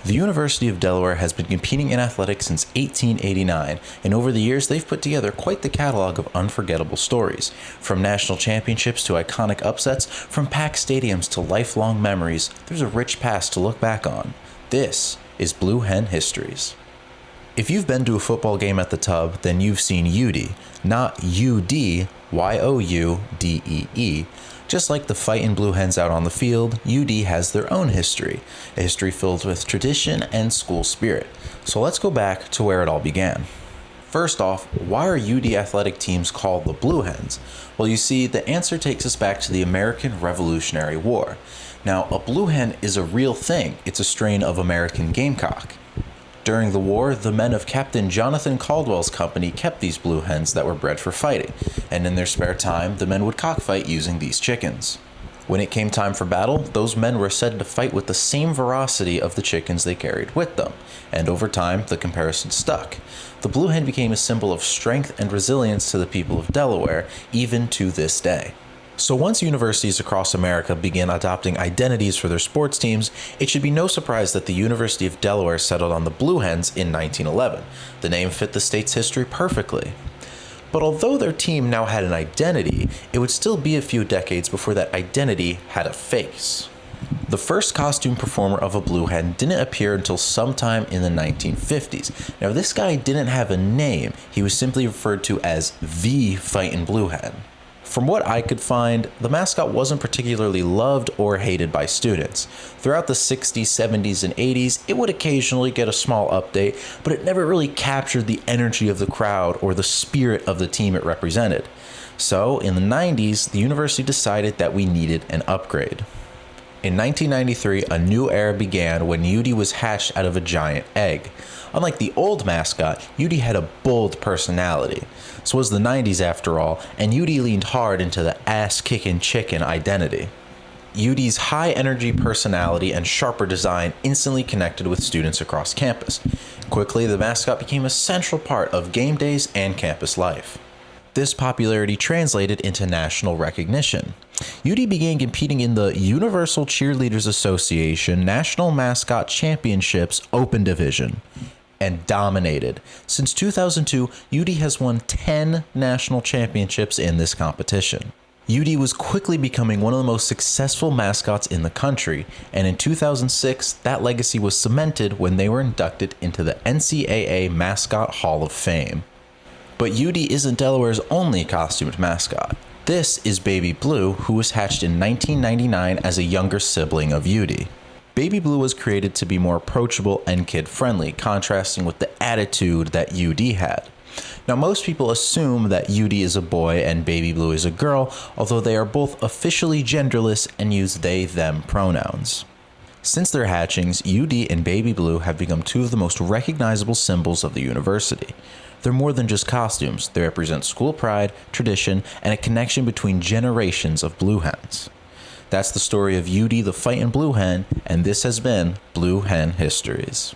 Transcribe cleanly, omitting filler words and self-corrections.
The University of Delaware has been competing in athletics since 1889, and over the years they've put together quite the catalog of unforgettable stories. From national championships to iconic upsets, from packed stadiums to lifelong memories, there's a rich past to look back on. This is Blue Hen Histories. If you've been to a football game at the Tub, then you've seen UD, not UD, YOUDEE. Just like the fightin' Blue Hens out on the field, UD has their own history, a history filled with tradition and school spirit. So let's go back to where it all began. First off, why are UD athletic teams called the Blue Hens? Well, you see, the answer takes us back to the American Revolutionary War. Now, a blue hen is a real thing. It's a strain of American gamecock. During the war, the men of Captain Jonathan Caldwell's company kept these blue hens that were bred for fighting, and in their spare time, the men would cockfight using these chickens. When it came time for battle, those men were said to fight with the same ferocity of the chickens they carried with them, and over time, the comparison stuck. The blue hen became a symbol of strength and resilience to the people of Delaware, even to this day. So once universities across America began adopting identities for their sports teams, it should be no surprise that the University of Delaware settled on the Blue Hens in 1911. The name fit the state's history perfectly. But although their team now had an identity, it would still be a few decades before that identity had a face. The first costume performer of a blue hen didn't appear until sometime in the 1950s. Now this guy didn't have a name, he was simply referred to as the fightin' blue hen. From what I could find, the mascot wasn't particularly loved or hated by students. Throughout the 60s, 70s, and 80s, it would occasionally get a small update, but it never really captured the energy of the crowd or the spirit of the team it represented. So, in the 90s, the university decided that we needed an upgrade. In 1993, a new era began when UD was hatched out of a giant egg. Unlike the old mascot, UD had a bold personality. This was the 90s after all, and UD leaned hard into the ass-kicking chicken identity. UD's high-energy personality and sharper design instantly connected with students across campus. Quickly, the mascot became a central part of game days and campus life. This popularity translated into national recognition. UD began competing in the Universal Cheerleaders Association National Mascot Championships Open Division, and dominated. Since 2002, UD has won 10 national championships in this competition. UD was quickly becoming one of the most successful mascots in the country, and in 2006, that legacy was cemented when they were inducted into the NCAA Mascot Hall of Fame. But UD isn't Delaware's only costumed mascot. This is Baby Blue, who was hatched in 1999 as a younger sibling of UD. Baby Blue was created to be more approachable and kid-friendly, contrasting with the attitude that UD had. Now, most people assume that UD is a boy and Baby Blue is a girl, although they are both officially genderless and use they/them pronouns. Since their hatchings, UD and Baby Blue have become two of the most recognizable symbols of the university. They're more than just costumes. They represent school pride, tradition, and a connection between generations of blue hens. That's the story of UD the fightin' blue hen, and this has been Blue Hen Histories.